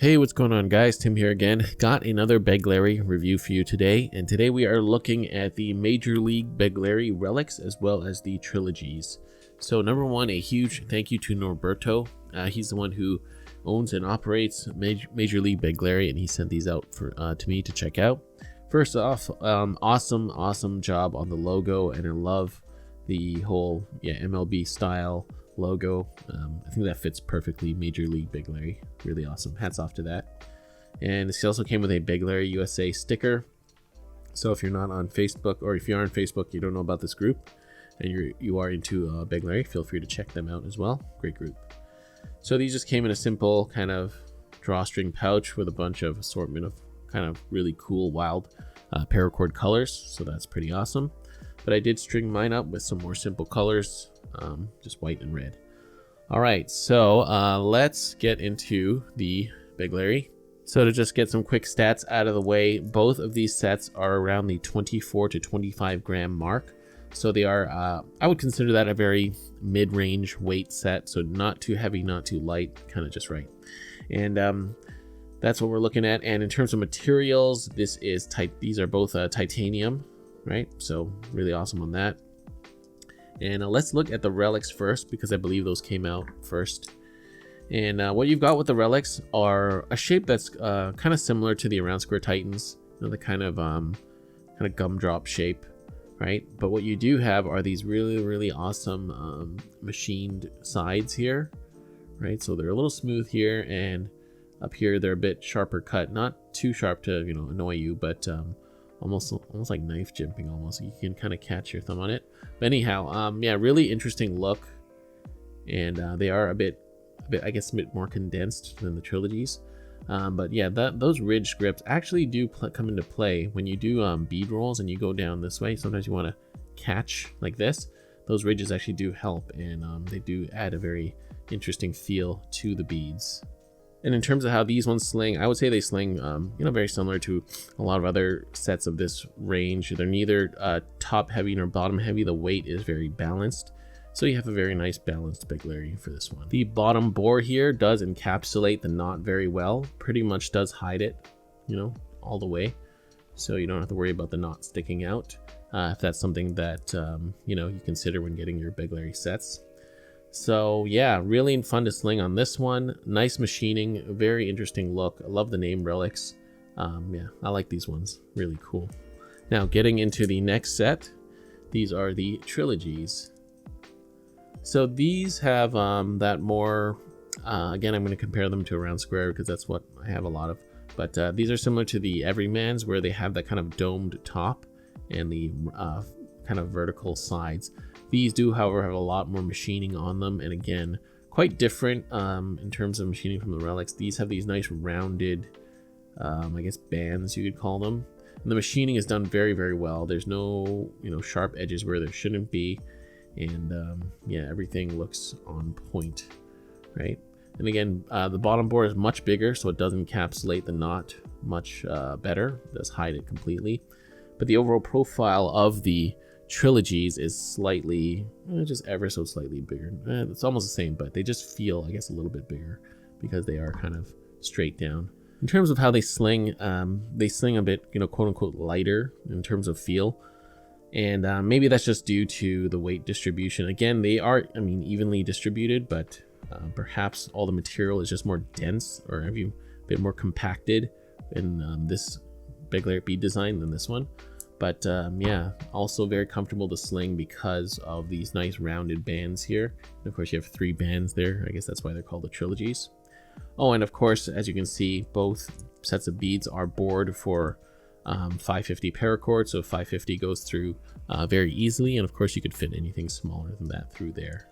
Hey, what's going on, guys? Tim here again. Got another Begleri review for you today, and today we are looking at the Major League Begleri Relics as well as the Trilogies. So number one, a huge thank you to Norberto. He's the one who owns and operates Major League Begleri, and he sent these out for to me to check out. First off, awesome job on the logo, and I love the whole MLB style logo. I think that fits perfectly Major League Begleri. Really awesome. Hats off to that. And this also came with a Begleri USA sticker. So if you're not on Facebook, or if you are on Facebook, you don't know about this group, and you are into Begleri, feel free to check them out as well. Great group. So these just came in a simple kind of drawstring pouch with a bunch of assortment of kind of really cool, wild paracord colors. So that's pretty awesome. But I did string mine up with some more simple colors, just white and red. All right, so let's get into the Begleri. So to just get some quick stats out of the way, both of these sets are around the 24 to 25 gram mark. So they are, I would consider that a very mid-range weight set. So not too heavy, not too light, kind of just right. And that's what we're looking at. And in terms of materials, these are both titanium, right? So really awesome on that. And let's look at the relics first, because I believe those came out first. And what you've got with the relics are a shape that's kind of similar to the Around Square Titans, the kind of gumdrop shape, right? But what you do have are these really awesome machined sides here, right? So they're a little smooth here, and up here they're a bit sharper cut, not too sharp to annoy you, but almost like knife jimping almost. You can kind of catch your thumb on it. But anyhow, really interesting look, and they are a bit I guess a bit more condensed than the Trilogies. But yeah, those ridge grips actually do come into play when you do bead rolls and you go down this way. Sometimes you want to catch like this. Those ridges actually do help, and they do add a very interesting feel to the beads. And in terms of how these ones sling, I would say they sling, very similar to a lot of other sets of this range. They're neither top heavy nor bottom heavy. The weight is very balanced. So you have a very nice balanced Begleri for this one. The bottom bore here does encapsulate the knot very well. Pretty much does hide it, all the way. So you don't have to worry about the knot sticking out. If that's something that, you consider when getting your Begleri sets. So yeah, really fun to sling on this one. Nice machining, very interesting look. I love the name Relics. I like these ones, really cool. Now getting into the next set, these are the Trilogies. So these have that more, again, I'm going to compare them to Around Square because that's what I have a lot of. But these are similar to the Everymans, where they have that kind of domed top and the kind of vertical sides. These do, however, have a lot more machining on them, and again, quite different in terms of machining from the Relics. These have these nice rounded, I guess, bands you could call them. And the machining is done very well. There's no, sharp edges where there shouldn't be, and everything looks on point, right? And again, the bottom bore is much bigger, so it does encapsulate the knot much better. It does hide it completely, but the overall profile of the Trilogies is slightly, just ever so slightly bigger. It's almost the same, but they just feel, I guess, a little bit bigger because they are kind of straight down. In terms of how they sling a bit, quote unquote, lighter in terms of feel. And maybe that's just due to the weight distribution. Again, they are, evenly distributed, but perhaps all the material is just more dense, or a bit more compacted in this Begleri bead design than this one. But also very comfortable to sling because of these nice rounded bands here. And of course, you have 3 bands there. I guess that's why they're called the Trilogies. Oh, and of course, as you can see, both sets of beads are bored for 550 paracord. So 550 goes through very easily. And of course, you could fit anything smaller than that through there.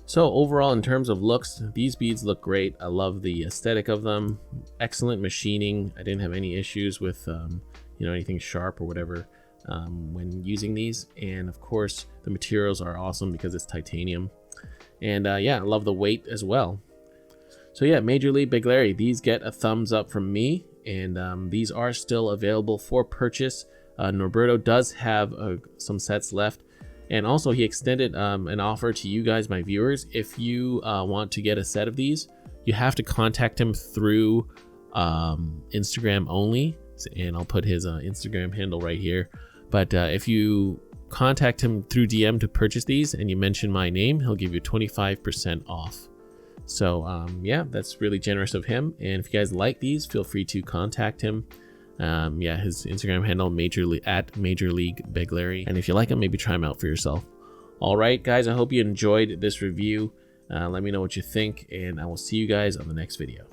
So overall, in terms of looks, these beads look great. I love the aesthetic of them. Excellent machining. I didn't have any issues with anything sharp or whatever when using these. And of course, the materials are awesome because it's titanium. And I love the weight as well. So yeah, Major League Begleri, these get a thumbs up from me. And these are still available for purchase. Norberto does have some sets left. And also he extended an offer to you guys, my viewers. If you want to get a set of these, You have to contact him through Instagram only, and I'll put his Instagram handle right here. But if you contact him through DM to purchase these and you mention my name, he'll give you 25% off. So yeah, that's really generous of him. And if you guys like these, feel free to contact him. Yeah, his Instagram handle at Major League Begleri. And if you like him, maybe try him out for yourself. All right, guys, I hope you enjoyed this review. Let me know what you think, and I will see you guys on the next video.